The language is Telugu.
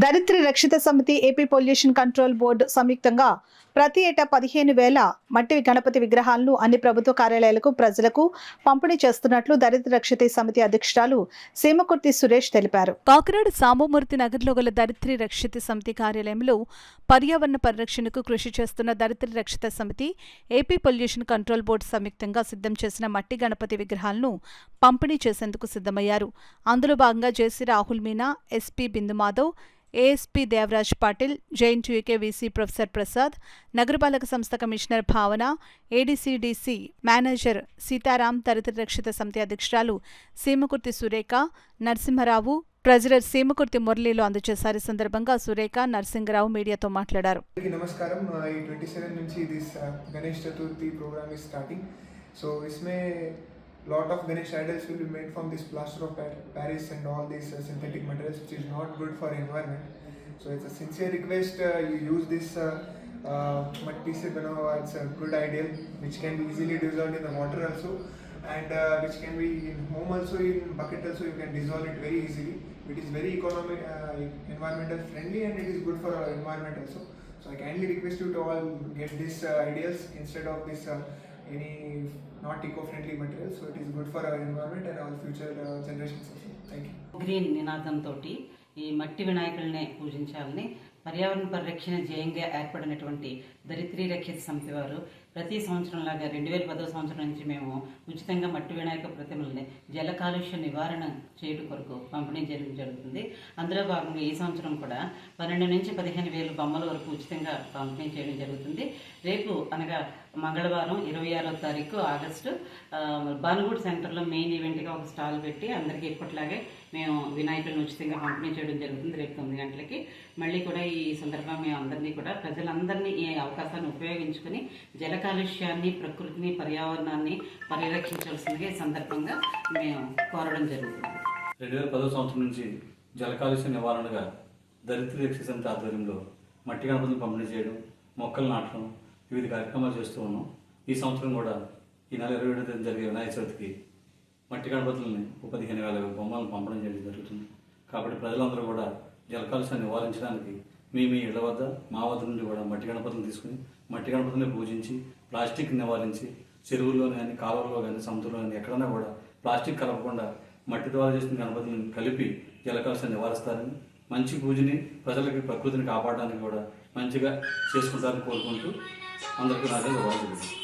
దరిద్ర రక్షిత సమితి ఏపీ పొల్యూషన్ కంట్రోల్ బోర్డు సంయుక్తంగా ప్రతి ఏటా 15,000 మట్టి గణపతి విగ్రహాలను అన్ని ప్రభుత్వ కార్యాలయాలకు ప్రజలకు పంపిణీ చేస్తున్నట్లు దరిద్ర రక్షిత సమితి అధ్యక్షురాలు సీమకుర్తి సురేష్ తెలిపారు. కాకినాడ సాంబమూర్తి నగర్లో గల దరిద్ర రక్షిత సమితి కార్యాలయంలో పర్యావరణ పరిరక్షణకు కృషి చేస్తున్న దరిద్ర రక్షిత సమితి ఏపీ పొల్యూషన్ కంట్రోల్ బోర్డు సంయుక్తంగా సిద్ధం చేసిన మట్టి గణపతి విగ్రహాలను పంపిణీ చేసేందుకు సిద్ధమయ్యారు. అందులో భాగంగా JC Rahul Meena, SP Bindu Madhav, ASP Devaraj Patil, JNTUK VC professor Prasad, నగరపాలక సంస్థ కమిషనర్ భావన, ఏడీసీడీసీ మేనేజర్ సీతారాం, దరిద్ర రక్షిత సమితి అధ్యక్షురాలు సీమకుర్తి సురేఖ, నరసింహరావు, ట్రెజరర్ సీమకుర్తి మురళీలో అందజేశారు. ఈ సందర్భంగా సురేఖ, నరసింహరావు మీడియాతో మాట్లాడారు. నమస్కారం. ఈ 27 నుంచి this Ganesh Chaturthi programme is starting. So इसमें lot of Ganesh idols will be made from this plaster of Paris and all these synthetic materials, which is not good for environment. So it's a sincere request you use this matti se bana hua. It's a good ideal which can be easily dissolved in the water also, and which can be in home also, in bucket also you can dissolve it very easily. It is very economic, environmental friendly, and it is good for our environment also. So I kindly request you to all get these ideas instead of this any not eco-friendly material. So it is good for our environment and our future generations also. Thank you. Green నినాదంతో ఈ మట్టి వినాయకుల్ని పూజించాలని పర్యావరణ పరిరక్షణ ధ్యేయంగా ఏర్పడినటువంటి దరిద్రీ రక్షిత సమితి వారు ప్రతి సంవత్సరం లాగా 2010 సంవత్సరం నుంచి మేము ఉచితంగా మట్టి వినాయక ప్రతిమల్ని జల కాలుష్య నివారణ చేయడం కొరకు పంపిణీ చేయడం జరుగుతుంది. అందులో భాగంగా ఈ సంవత్సరం కూడా 12 నుంచి 15,000 బొమ్మల వరకు ఉచితంగా పంపిణీ చేయడం జరుగుతుంది. రేపు అనగా మంగళవారం 26వ తారీఖు ఆగస్టు బానుగూడ సెంటర్లో మెయిన్ ఈవెంట్గా ఒక స్టాల్ పెట్టి అందరికీ ఇప్పట్లాగే మేము వినాయకులను ఉచితంగా పంపిణీ చేయడం జరుగుతుంది. రేపు 9 గంటలకి మళ్ళీ కూడా ఈ సందర్భంగా మేము అందరినీ కూడా ప్రజలందరినీ ఈ అవకాశాన్ని ఉపయోగించుకుని జల కాలుష్యాన్ని, ప్రకృతిని, పర్యావరణాన్ని పరిరక్షించాల్సిందిగా ఈ సందర్భంగా మేము కోరడం జరుగుతుంది. 2010 సంవత్సరం నుంచి జల కాలుష్య నివారణగా దరిద్ర రక్షిత సమితి ఆధ్వర్యంలో మట్టి గణపతులను పంపిణీ చేయడం, మొక్కలు నాటడం, వివిధ కార్యక్రమాలు చేస్తూ ఉన్నాం. ఈ సంవత్సరం కూడా ఈ నెల 27వ తేదీ జరిగే వినాయక చవితికి మట్టి గణపతులని 15,000 బొమ్మలను పంపడం చేయడం జరుగుతుంది. కాబట్టి ప్రజలందరూ కూడా జల కాలుష్యాన్ని నివారించడానికి మీ ఇళ్ల వద్ద, మా వద్ద నుండి కూడా మట్టి గణపతులను తీసుకుని మట్టి గణపతులను పూజించి ప్లాస్టిక్ నివారించి చెరువుల్లో కానీ, కాలువల్లో కానీ, సముద్రంలో కానీ ఎక్కడైనా కూడా ప్లాస్టిక్ కలపకుండా మట్టి ద్వారా చేసిన గణపతులను కలిపి జల కాలుష్యాన్ని నివారిస్తారని, మంచి పూజని, ప్రజలకి ప్రకృతిని కాపాడడానికి కూడా మంచిగా చేసుకుంటారని కోరుకుంటూ అందరికీ నా